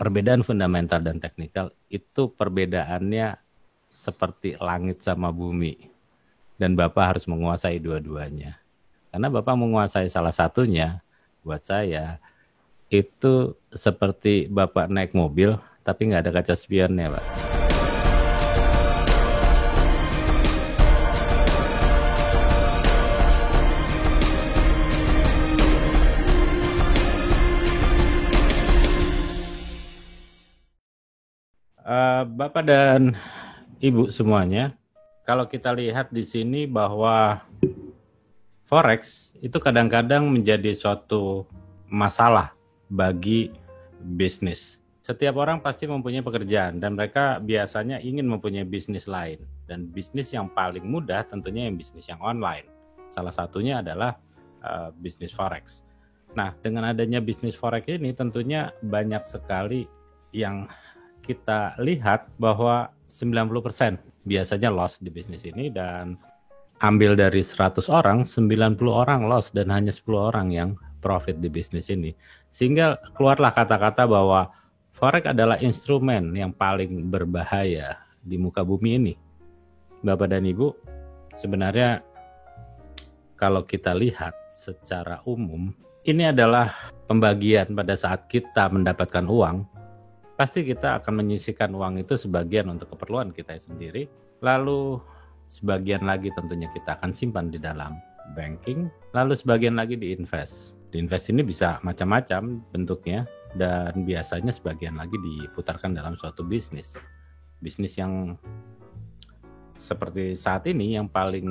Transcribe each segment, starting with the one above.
perbedaan fundamental dan teknikal itu perbedaannya seperti langit sama bumi. Dan Bapak harus menguasai dua-duanya. Karena Bapak menguasai salah satunya, buat saya, itu seperti Bapak naik mobil, tapi nggak ada kaca spionnya, Pak. Bapak dan Ibu semuanya, kalau kita lihat di sini bahwa Forex itu kadang-kadang menjadi suatu masalah bagi bisnis. Setiap orang pasti mempunyai pekerjaan dan mereka biasanya ingin mempunyai bisnis lain. Dan bisnis yang paling mudah tentunya yang bisnis yang online. Salah satunya adalah bisnis Forex. Nah, dengan adanya bisnis Forex ini tentunya banyak sekali yang kita lihat bahwa 90% biasanya loss di bisnis ini, dan ambil dari 100 orang, 90 orang loss dan hanya 10 orang yang profit di bisnis ini. Sehingga keluarlah kata-kata bahwa Forex adalah instrumen yang paling berbahaya di muka bumi ini. Bapak dan Ibu, sebenarnya kalau kita lihat secara umum, ini adalah pembagian pada saat kita mendapatkan uang. Pasti kita akan menyisihkan uang itu sebagian untuk keperluan kita sendiri, lalu sebagian lagi tentunya kita akan simpan di dalam banking, lalu sebagian lagi diinvest. Diinvest ini bisa macam-macam bentuknya, dan biasanya sebagian lagi diputarkan dalam suatu bisnis. Bisnis yang seperti saat ini yang paling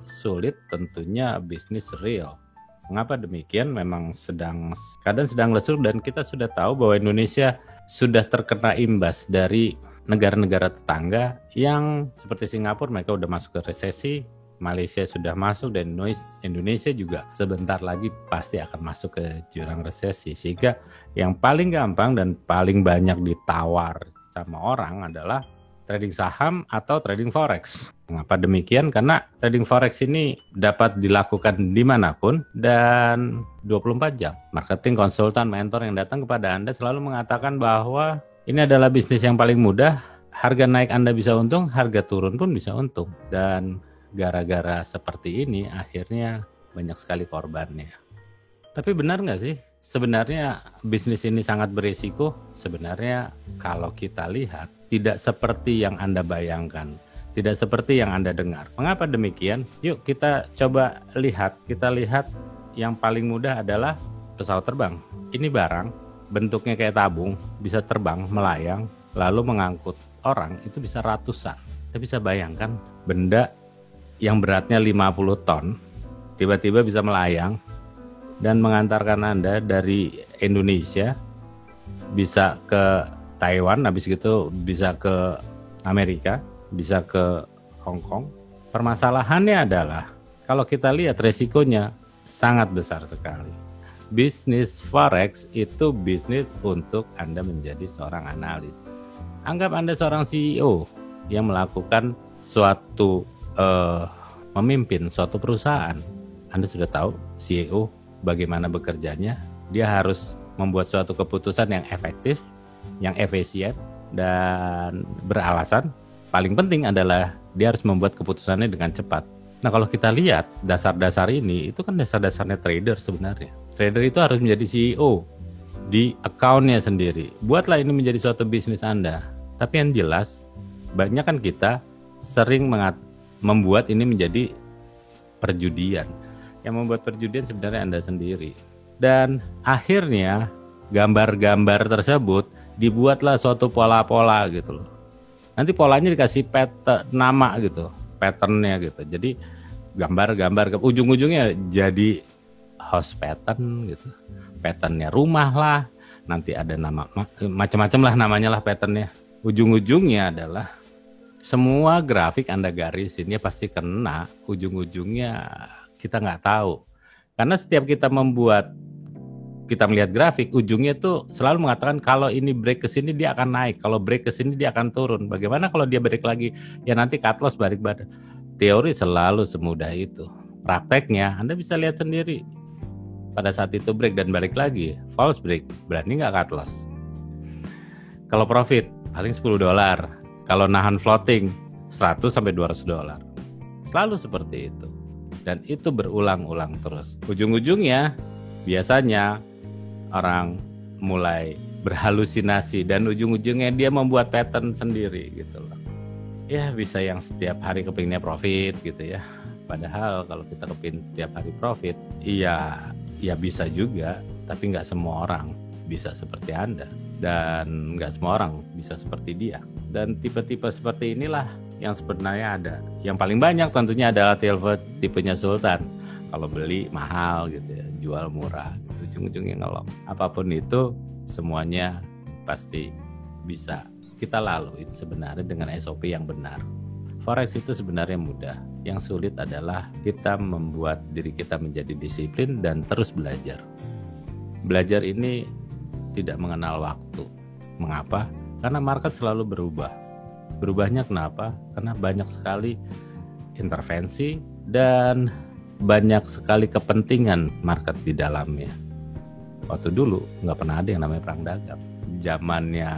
sulit tentunya bisnis real. Mengapa demikian? Memang kadang sedang lesu, dan kita sudah tahu bahwa Indonesia sudah terkena imbas dari negara-negara tetangga yang seperti Singapura, mereka udah masuk ke resesi, Malaysia sudah masuk, dan Indonesia juga sebentar lagi pasti akan masuk ke jurang resesi. Sehingga yang paling gampang dan paling banyak ditawar sama orang adalah trading saham atau trading forex. Mengapa demikian? Karena trading forex ini dapat dilakukan dimanapun dan 24 jam. Marketing konsultan, mentor yang datang kepada Anda selalu mengatakan bahwa ini adalah bisnis yang paling mudah, harga naik Anda bisa untung, harga turun pun bisa untung. Dan gara-gara seperti ini akhirnya banyak sekali korbannya. Tapi benar nggak sih? Sebenarnya bisnis ini sangat berisiko. Sebenarnya kalau kita lihat tidak seperti yang Anda bayangkan, tidak seperti yang Anda dengar. Mengapa demikian? Yuk kita coba lihat. Kita lihat yang paling mudah adalah pesawat terbang. Ini barang bentuknya kayak tabung, bisa terbang, melayang, lalu mengangkut orang, itu bisa ratusan. Kita bisa bayangkan benda yang beratnya 50 ton tiba-tiba bisa melayang dan mengantarkan Anda dari Indonesia bisa ke Taiwan, habis gitu bisa ke Amerika, bisa ke Hong Kong. Permasalahannya adalah kalau kita lihat resikonya sangat besar sekali. Bisnis Forex itu bisnis untuk Anda menjadi seorang analis. Anggap Anda seorang CEO yang melakukan suatu memimpin suatu perusahaan. Anda sudah tahu CEO bagaimana bekerjanya. Dia harus membuat suatu keputusan yang efektif, yang efisien, dan beralasan. Paling penting adalah dia harus membuat keputusannya dengan cepat. Nah, kalau kita lihat dasar-dasar ini, itu kan dasar-dasarnya trader sebenarnya. Trader itu harus menjadi CEO di account-nya sendiri. Buatlah ini menjadi suatu bisnis Anda. Tapi yang jelas, banyak kan kita sering membuat ini menjadi perjudian. Yang membuat perjudian sebenarnya Anda sendiri. Dan akhirnya gambar-gambar tersebut dibuatlah suatu pola-pola gitu loh. Nanti polanya dikasih nama gitu, patternnya gitu. Jadi gambar-gambar ujung-ujungnya jadi house pattern gitu. Patternnya rumah lah, nanti ada nama macam-macam lah namanya lah patternnya. Ujung-ujungnya adalah semua grafik Anda garisinnya pasti kena, ujung-ujungnya kita nggak tahu. Karena setiap kita melihat grafik, ujungnya tuh selalu mengatakan kalau ini break ke sini dia akan naik, kalau break ke sini dia akan turun. Bagaimana kalau dia break lagi? Ya nanti cut loss balik badan. Teori selalu semudah itu. Prakteknya Anda bisa lihat sendiri. Pada saat itu break dan balik lagi, false break, berani nggak cut loss? Kalau profit paling $10. Kalau nahan floating $100-200. Selalu seperti itu. Dan itu berulang-ulang terus. Ujung-ujungnya biasanya orang mulai berhalusinasi dan ujung-ujungnya dia membuat pattern sendiri gitu loh. Ya bisa yang setiap hari kepinginnya profit gitu ya. Padahal kalau kita kepingin setiap hari profit, ya bisa juga, tapi nggak semua orang bisa seperti Anda dan nggak semua orang bisa seperti dia. Dan tipe-tipe seperti inilah yang sebenarnya ada. Yang paling banyak tentunya adalah tipenya Sultan. Kalau beli mahal gitu ya, jual murah, ujung-ujungnya ngelong. Apapun itu semuanya pasti bisa kita lalui sebenarnya dengan SOP yang benar. Forex itu sebenarnya mudah. Yang sulit adalah kita membuat diri kita menjadi disiplin dan terus belajar. Belajar ini tidak mengenal waktu. Mengapa? Karena market selalu berubah. Berubahnya kenapa? Karena banyak sekali intervensi dan banyak sekali kepentingan market di dalamnya. Waktu dulu nggak pernah ada yang namanya perang dagang. Zamannya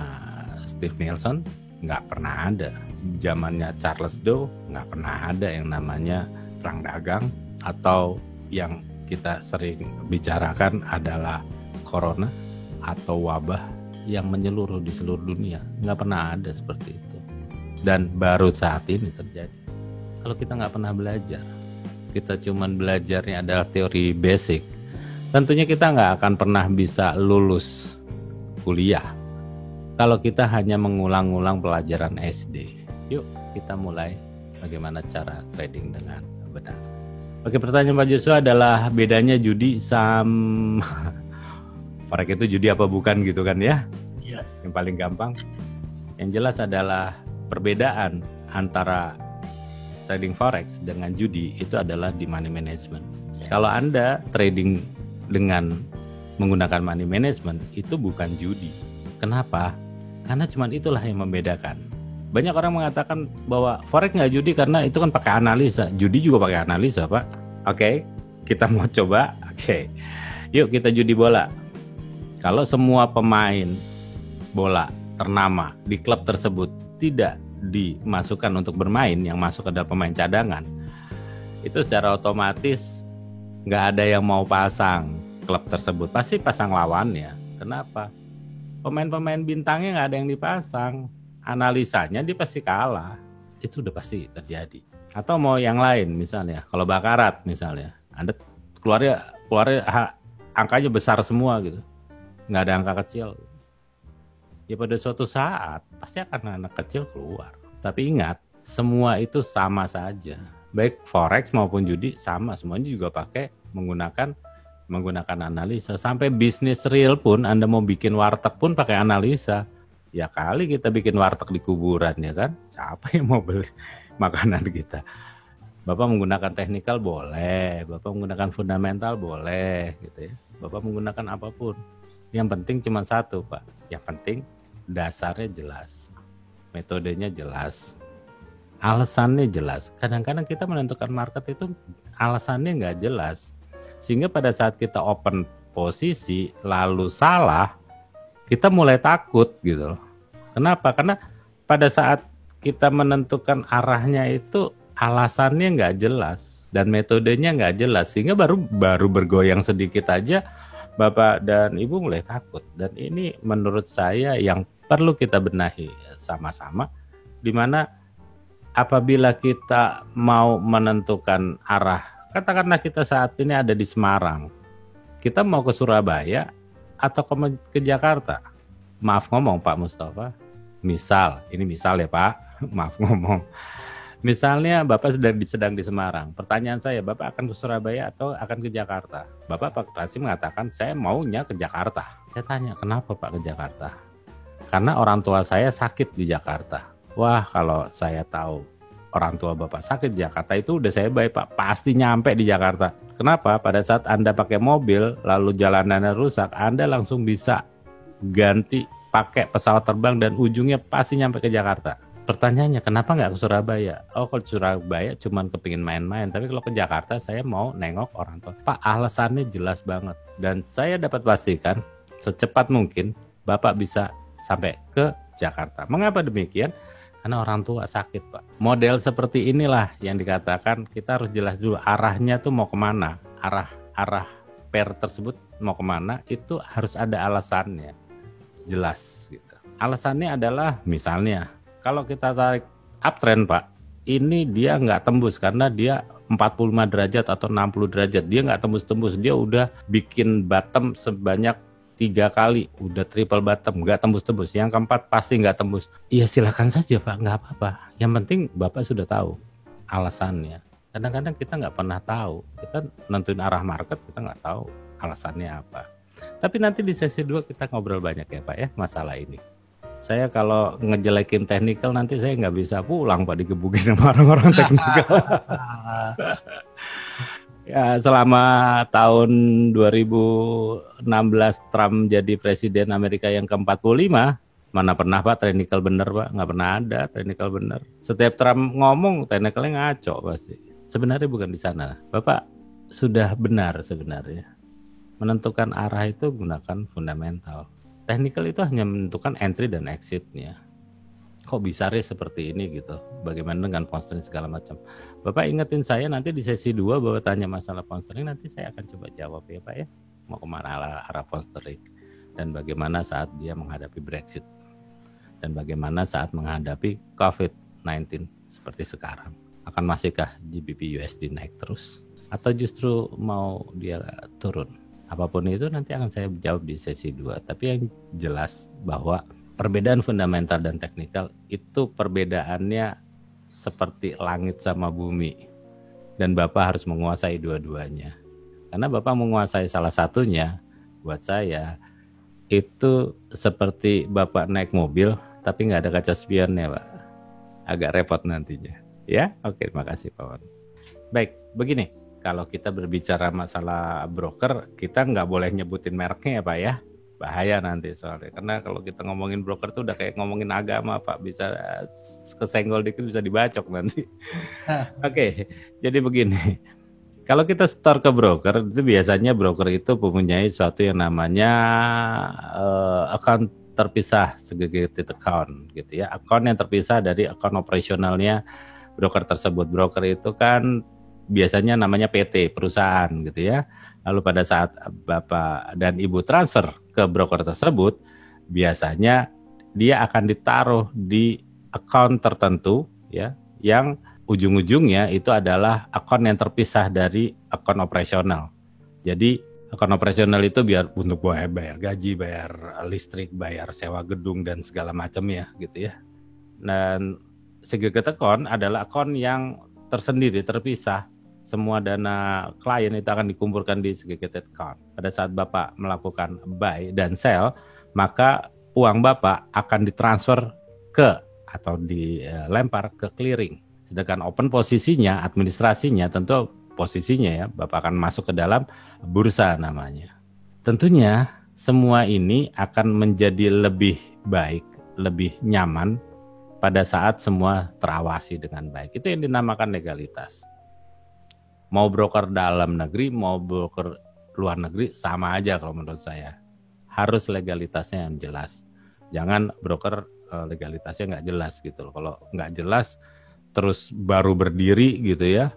Steve Nielsen nggak pernah ada. Zamannya Charles Dow nggak pernah ada yang namanya perang dagang. Atau yang kita sering bicarakan adalah corona atau wabah yang menyeluruh di seluruh dunia. Nggak pernah ada seperti itu. Dan baru saat ini terjadi. Kalau kita nggak pernah belajar, kita cuman belajarnya adalah teori basic, tentunya kita nggak akan pernah bisa lulus kuliah kalau kita hanya mengulang-ulang pelajaran SD. Yuk kita mulai bagaimana cara trading dengan benar. Oke, pertanyaan Pak Joshua adalah bedanya judi sama Forex itu judi apa bukan gitu kan ya? Iya. Yang paling gampang. Yang jelas adalah perbedaan antara trading Forex dengan judi itu adalah di money management. Kalau Anda trading dengan menggunakan money management itu bukan judi. Kenapa? Karena cuma itulah yang membedakan. Banyak orang mengatakan bahwa Forex nggak judi karena itu kan pakai analisa. Judi juga pakai analisa, Pak. Oke, kita mau coba. Oke, yuk kita judi bola. Kalau semua pemain bola ternama di klub tersebut tidak dimasukkan untuk bermain, yang masuk adalah pemain cadangan, itu secara otomatis nggak ada yang mau pasang klub tersebut, pasti pasang lawannya. Kenapa? Pemain-pemain bintangnya nggak ada yang dipasang, analisanya dia pasti kalah, itu udah pasti terjadi. Atau mau yang lain misalnya, kalau bakarat misalnya, Anda keluarnya angkanya besar semua gitu, nggak ada angka kecil. Ya pada suatu saat pasti akan anak kecil keluar. Tapi ingat, semua itu sama saja. Baik Forex maupun judi sama, semuanya juga pakai menggunakan analisa. Sampai bisnis real pun, Anda mau bikin warteg pun pakai analisa. Ya kali kita bikin warteg di kuburan ya kan? Siapa yang mau beli makanan kita? Bapak menggunakan teknikal boleh, Bapak menggunakan fundamental boleh gitu ya. Bapak menggunakan apapun. Yang penting cuma satu, Pak. Yang penting dasarnya jelas, metodenya jelas, alasannya jelas. Kadang-kadang kita menentukan market itu alasannya nggak jelas, sehingga pada saat kita open posisi lalu salah, kita mulai takut gitu loh. Kenapa? Karena pada saat kita menentukan arahnya itu alasannya nggak jelas dan metodenya nggak jelas, sehingga baru bergoyang sedikit aja Bapak dan Ibu mulai takut. Dan ini menurut saya yang perlu kita benahi sama-sama, di mana apabila kita mau menentukan arah, katakanlah kita saat ini ada di Semarang, kita mau ke Surabaya atau ke Jakarta. Maaf ngomong Pak Mustafa, ini misal ya Pak, maaf ngomong. Misalnya Bapak sedang di Semarang, pertanyaan saya, Bapak akan ke Surabaya atau akan ke Jakarta? Bapak pasti mengatakan, saya maunya ke Jakarta. Saya tanya, kenapa Pak ke Jakarta? Karena orang tua saya sakit di Jakarta. Wah, kalau saya tahu orang tua Bapak sakit di Jakarta, itu udah saya baik Pak, pasti nyampe di Jakarta. Kenapa? Pada saat Anda pakai mobil, lalu jalanannya rusak, Anda langsung bisa ganti pakai pesawat terbang dan ujungnya pasti nyampe ke Jakarta. Pertanyaannya, kenapa nggak ke Surabaya? Oh, kalau Surabaya cuman kepingin main-main. Tapi kalau ke Jakarta, saya mau nengok orang tua. Pak, alasannya jelas banget. Dan saya dapat pastikan, secepat mungkin, Bapak bisa sampai ke Jakarta. Mengapa demikian? Karena orang tua sakit, Pak. Model seperti inilah yang dikatakan kita harus jelas dulu arahnya tuh mau kemana. Arah per tersebut mau kemana itu harus ada alasannya. Jelas gitu. Alasannya adalah misalnya kalau kita tarik uptrend, Pak, ini dia nggak tembus karena dia 45 derajat atau 60 derajat. Dia nggak tembus-tembus. Dia udah bikin bottom sebanyak 3 kali, udah triple bottom, nggak tembus-tembus. Yang keempat pasti nggak tembus. Iya silakan saja Pak, nggak apa-apa. Yang penting Bapak sudah tahu alasannya. Kadang-kadang kita nggak pernah tahu. Kita nentuin arah market, kita nggak tahu alasannya apa. Tapi nanti di sesi 2 kita ngobrol banyak ya Pak ya, masalah ini. Saya kalau ngejelekin technical nanti saya nggak bisa pulang Pak, digebukin sama orang-orang technical. Ya, selama tahun 2016 Trump jadi presiden Amerika yang ke-45, mana pernah Pak technical bener Pak? Nggak pernah ada technical bener. Setiap Trump ngomong technicalnya ngaco pasti. Sebenarnya bukan di sana. Bapak sudah benar sebenarnya. Menentukan arah itu gunakan fundamental. Technical itu hanya menentukan entry dan exitnya. Kok bisa risk seperti ini gitu? Bagaimana dengan pound sterling segala macam? Bapak ingetin saya nanti di sesi 2 Bapak tanya masalah pound sterling, nanti saya akan coba jawab ya Pak ya. Mau kemana arah pound sterling dan bagaimana saat dia menghadapi Brexit dan bagaimana saat menghadapi COVID-19 seperti sekarang. Akan masihkah GBP USD naik terus atau justru mau dia turun? Apapun itu nanti akan saya jawab di sesi 2. Tapi yang jelas bahwa perbedaan fundamental dan teknikal itu perbedaannya seperti langit sama bumi. Dan Bapak harus menguasai dua-duanya. Karena Bapak menguasai salah satunya, buat saya, itu seperti Bapak naik mobil, tapi nggak ada kaca spionnya, Pak. Agak repot nantinya. Ya, oke, terima kasih, Pak Wan. Baik, begini. Kalau kita berbicara masalah broker, kita nggak boleh nyebutin mereknya ya, Pak ya. Bahaya nanti soalnya, karena kalau kita ngomongin broker tuh udah kayak ngomongin agama Pak, bisa kesenggol dikit bisa dibacok nanti. Oke, jadi begini, kalau kita store ke broker itu biasanya broker itu mempunyai suatu yang namanya account terpisah, segregated account gitu ya, account yang terpisah dari account operasionalnya broker tersebut. Broker itu kan biasanya namanya PT, perusahaan gitu ya. Lalu pada saat Bapak dan Ibu transfer ke broker tersebut, biasanya dia akan ditaruh di account tertentu ya, yang ujung-ujungnya itu adalah account yang terpisah dari account operasional. Jadi account operasional itu biar untuk bayar gaji, bayar listrik, bayar sewa gedung dan segala macamnya gitu ya. Dan segregated account adalah account yang tersendiri, terpisah. Semua dana klien itu akan dikumpulkan di segregated account. Pada saat Bapak melakukan buy dan sell, maka uang Bapak akan ditransfer ke atau dilempar ke clearing. Sedangkan open posisinya, administrasinya, tentu posisinya ya, Bapak akan masuk ke dalam bursa namanya. Tentunya semua ini akan menjadi lebih baik, lebih nyaman pada saat semua terawasi dengan baik. Itu yang dinamakan legalitas. Mau broker dalam negeri, mau broker luar negeri, sama aja kalau menurut saya. Harus legalitasnya yang jelas. Jangan broker legalitasnya nggak jelas gitu loh. Kalau nggak jelas, terus baru berdiri gitu ya,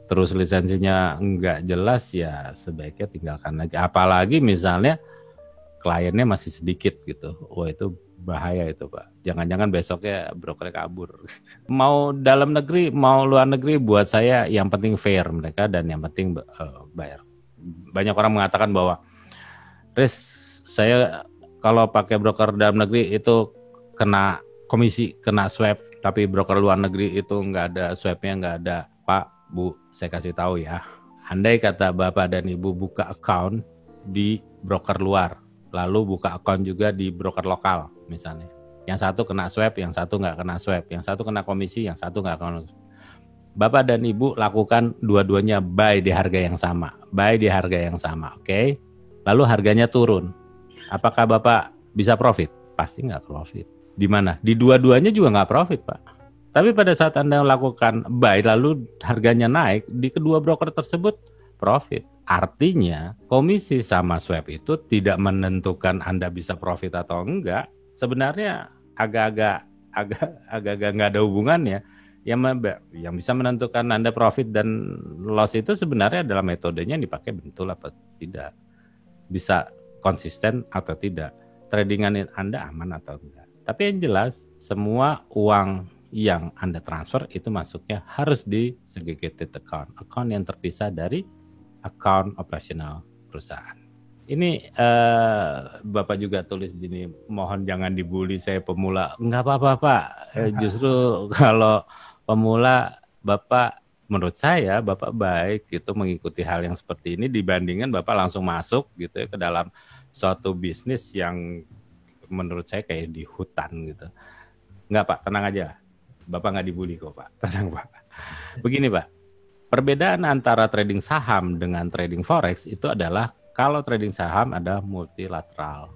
terus lisensinya nggak jelas, ya sebaiknya tinggalkan lagi. Apalagi misalnya kliennya masih sedikit gitu. Wah itu bahaya itu Pak. Jangan-jangan besoknya brokernya kabur. Mau dalam negeri, mau luar negeri, buat saya yang penting fair mereka dan yang penting bayar. Banyak orang mengatakan bahwa saya kalau pakai broker dalam negeri itu kena komisi, kena swab, tapi broker luar negeri itu nggak ada swabnya, nggak ada. Pak, Bu, saya kasih tahu ya. Andai kata Bapak dan Ibu buka account di broker luar, lalu buka account juga di broker lokal misalnya. Yang satu kena swab, yang satu nggak kena swab. Yang satu kena komisi, yang satu nggak kena. Bapak dan Ibu lakukan dua-duanya buy di harga yang sama. Buy di harga yang sama, oke? Lalu harganya turun. Apakah Bapak bisa profit? Pasti nggak profit. Di mana? Di dua-duanya juga nggak profit, Pak. Tapi pada saat Anda melakukan buy, lalu harganya naik, di kedua broker tersebut profit. Artinya, komisi sama swab itu tidak menentukan Anda bisa profit atau enggak. Sebenarnya agak-agak nggak ada hubungannya. Yang bisa menentukan Anda profit dan loss itu sebenarnya adalah metodenya yang dipakai betul apa tidak, bisa konsisten atau tidak, tradingan Anda aman atau enggak. Tapi yang jelas semua uang yang Anda transfer itu masuknya harus di segregated account yang terpisah dari account operasional perusahaan. Ini Bapak juga tulis gini, mohon jangan dibully saya pemula. Enggak apa-apa Pak, justru kalau pemula Bapak, menurut saya Bapak baik gitu mengikuti hal yang seperti ini dibandingkan Bapak langsung masuk gitu ya ke dalam suatu bisnis yang menurut saya kayak di hutan gitu. Enggak Pak, tenang aja, Bapak nggak dibully kok Pak, tenang Pak. Begini Pak, perbedaan antara trading saham dengan trading forex itu adalah kalau trading saham ada multilateral,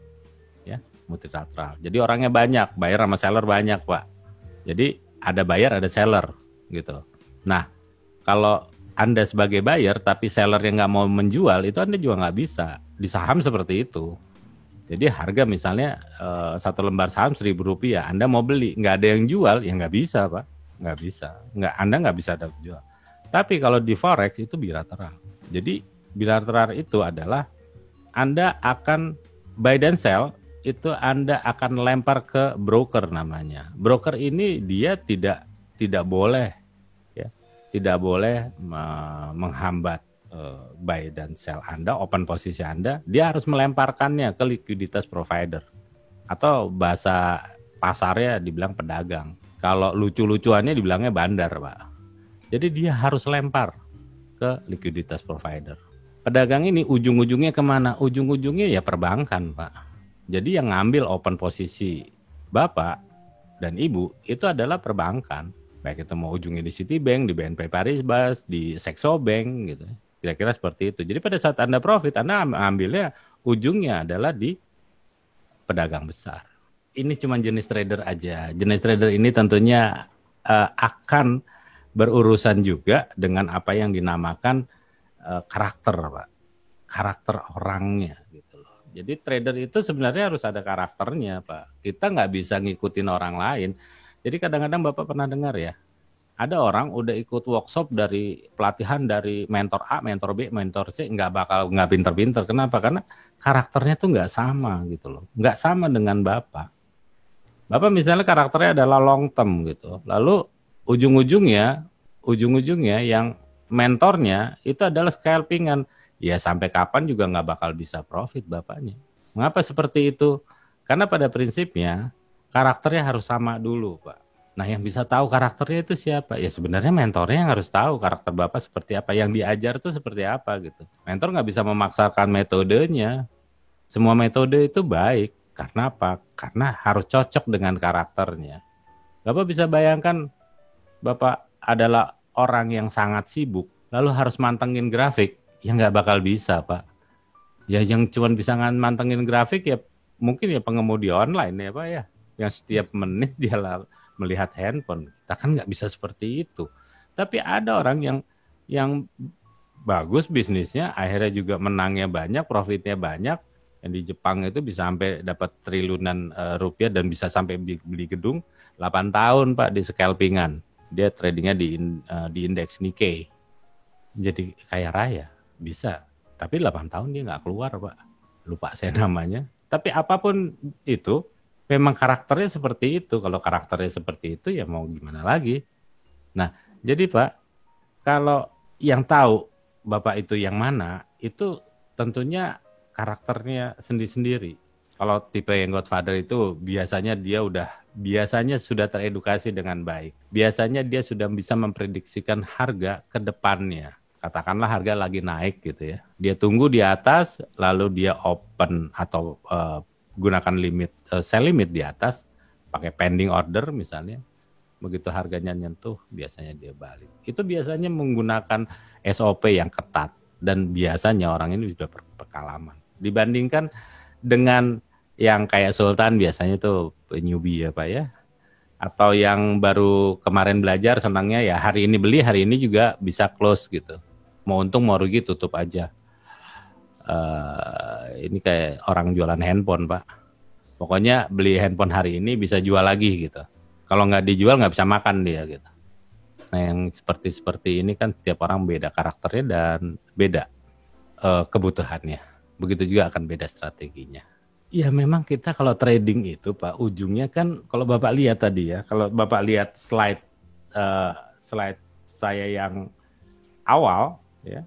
ya multilateral. Jadi orangnya banyak, buyer sama seller banyak Pak. Jadi ada buyer, ada seller gitu. Nah, kalau Anda sebagai buyer tapi sellernya nggak mau menjual, itu Anda juga nggak bisa. Di saham seperti itu. Jadi harga misalnya satu lembar saham Rp1.000, Anda mau beli, nggak ada yang jual, ya nggak bisa Pak, nggak bisa. Anda nggak bisa dapat jual. Tapi kalau di forex itu bilateral. Jadi bilateral itu adalah Anda akan buy dan sell, itu Anda akan lempar ke broker namanya. Broker ini dia tidak boleh ya, tidak boleh menghambat buy dan sell Anda, open posisi Anda. Dia harus melemparkannya ke likuiditas provider atau bahasa pasarnya dibilang pedagang. Kalau lucu-lucuannya dibilangnya bandar, Pak. Jadi dia harus lempar ke likuiditas provider. Pedagang ini ujung-ujungnya kemana? Ujung-ujungnya ya perbankan, Pak. Jadi yang ngambil open posisi Bapak dan Ibu itu adalah perbankan. Baik itu mau ujungnya di Citibank, di BNP Paribas, di Saxo Bank gitu. Kira-kira seperti itu. Jadi pada saat Anda profit, Anda ambilnya ujungnya adalah di pedagang besar. Ini cuma jenis trader aja. Jenis trader ini tentunya akan berurusan juga dengan apa yang dinamakan karakter, Pak. Karakter orangnya gitu loh. Jadi trader itu sebenarnya harus ada karakternya, Pak. Kita nggak bisa ngikutin orang lain. Jadi kadang-kadang Bapak pernah dengar ya, ada orang udah ikut workshop dari pelatihan dari mentor A, mentor B, mentor C, nggak pinter-pinter. Kenapa? Karena karakternya tuh nggak sama gitu loh. Nggak sama dengan Bapak. Bapak misalnya karakternya adalah long term gitu. Lalu ujung-ujungnya yang mentornya itu adalah scalpingan. Ya sampai kapan juga nggak bakal bisa profit Bapaknya. Mengapa seperti itu? Karena pada prinsipnya karakternya harus sama dulu, Pak. Nah, yang bisa tahu karakternya itu siapa? Ya sebenarnya mentornya yang harus tahu karakter Bapak seperti apa, yang diajar itu seperti apa gitu. Mentor nggak bisa memaksakan metodenya. Semua metode itu baik. Karena apa? Karena harus cocok dengan karakternya. Bapak bisa bayangkan Bapak adalah orang yang sangat sibuk, lalu harus mantengin grafik, ya nggak bakal bisa, Pak. Ya yang cuma bisa mantengin grafik ya mungkin ya pengemudi online ya, Pak ya. Yang setiap menit dia melihat handphone. Kita kan nggak bisa seperti itu. Tapi ada orang yang bagus bisnisnya, akhirnya juga menangnya banyak, profitnya banyak. Yang di Jepang itu bisa sampai dapat triliunan rupiah dan bisa sampai beli gedung 8 tahun, Pak, di scalpingan. Dia tradingnya di indeks Nikkei. Jadi kaya raya, bisa. Tapi 8 tahun dia nggak keluar, Pak. Lupa saya namanya. Tapi apapun itu, memang karakternya seperti itu. Kalau karakternya seperti itu, ya mau gimana lagi. Nah, jadi Pak, kalau yang tahu Bapak itu yang mana, itu tentunya karakternya sendiri-sendiri. Kalau tipe yang Godfather itu biasanya sudah teredukasi dengan baik. Biasanya dia sudah bisa memprediksikan harga ke depannya. Katakanlah harga lagi naik gitu ya. Dia tunggu di atas, lalu dia open atau gunakan sell limit di atas, pakai pending order misalnya. Begitu harganya nyentuh, biasanya dia balik. Itu biasanya menggunakan SOP yang ketat. Dan biasanya orang ini sudah berpengalaman. Dibandingkan dengan yang kayak Sultan biasanya tuh newbie ya Pak ya. Atau yang baru kemarin belajar senangnya ya hari ini beli, hari ini juga bisa close gitu. Mau untung mau rugi tutup aja. Ini kayak orang jualan handphone Pak. Pokoknya beli handphone hari ini bisa jual lagi gitu. Kalau nggak dijual nggak bisa makan dia gitu. Nah yang seperti ini kan setiap orang beda karakternya dan beda kebutuhannya. Begitu juga akan beda strateginya. Ya memang kita kalau trading itu Pak, ujungnya kan kalau Bapak lihat tadi ya, kalau Bapak lihat slide saya yang awal ya,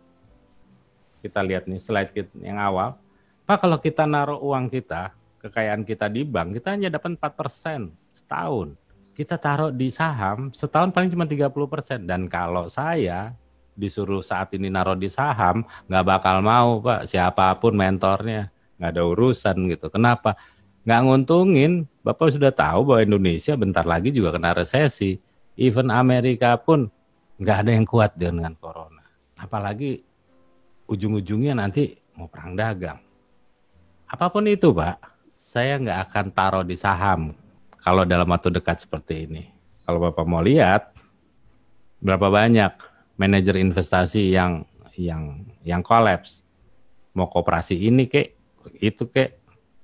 kita lihat nih slide yang awal, Pak kalau kita naruh uang kita, kekayaan kita di bank, kita hanya dapat 4% setahun. Kita taruh di saham, setahun paling cuma 30%. Dan kalau saya disuruh saat ini naruh di saham, nggak bakal mau Pak, siapapun mentornya. Nggak ada urusan gitu. Kenapa? Nggak nguntungin. Bapak sudah tahu bahwa Indonesia bentar lagi juga kena resesi. Even Amerika pun nggak ada yang kuat dengan corona. Apalagi ujung-ujungnya nanti mau perang dagang. Apapun itu Pak, saya nggak akan taruh di saham kalau dalam waktu dekat seperti ini. Kalau Bapak mau lihat, berapa banyak manajer investasi yang kolaps. Mau koperasi ini kek, itu kek,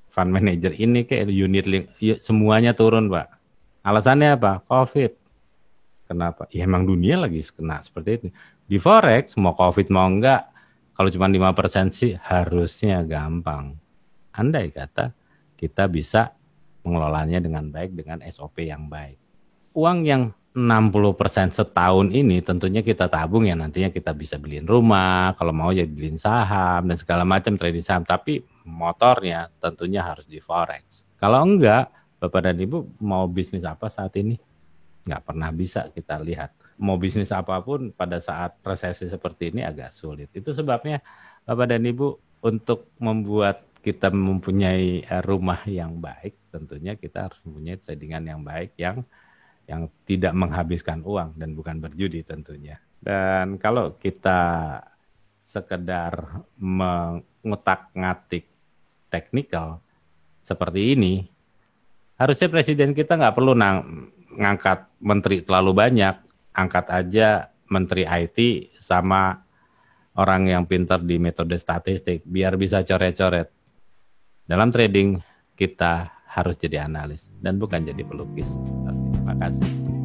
fund manager ini kek, unit link, semuanya turun Pak. Alasannya apa? COVID. Kenapa? Ya emang dunia lagi kena seperti itu. Di Forex, mau COVID mau enggak, kalau cuma 5% sih harusnya gampang. Andai kata kita bisa mengelolanya dengan baik, dengan SOP yang baik. Uang yang 60% setahun ini tentunya kita tabung ya, nantinya kita bisa beliin rumah, kalau mau ya beliin saham dan segala macam trading saham, tapi motornya tentunya harus di Forex. Kalau enggak, Bapak dan Ibu mau bisnis apa saat ini? Nggak pernah bisa kita lihat. Mau bisnis apapun pada saat resesi seperti ini agak sulit. Itu sebabnya Bapak dan Ibu untuk membuat kita mempunyai rumah yang baik, tentunya kita harus mempunyai tradingan yang baik yang tidak menghabiskan uang dan bukan berjudi tentunya. Dan kalau kita sekedar mengutak-ngatik teknikal seperti ini, harusnya presiden kita nggak perlu ngangkat menteri terlalu banyak, angkat aja menteri IT sama orang yang pintar di metode statistik, biar bisa coret-coret. Dalam trading kita harus jadi analis dan bukan jadi pelukis. Terima kasih.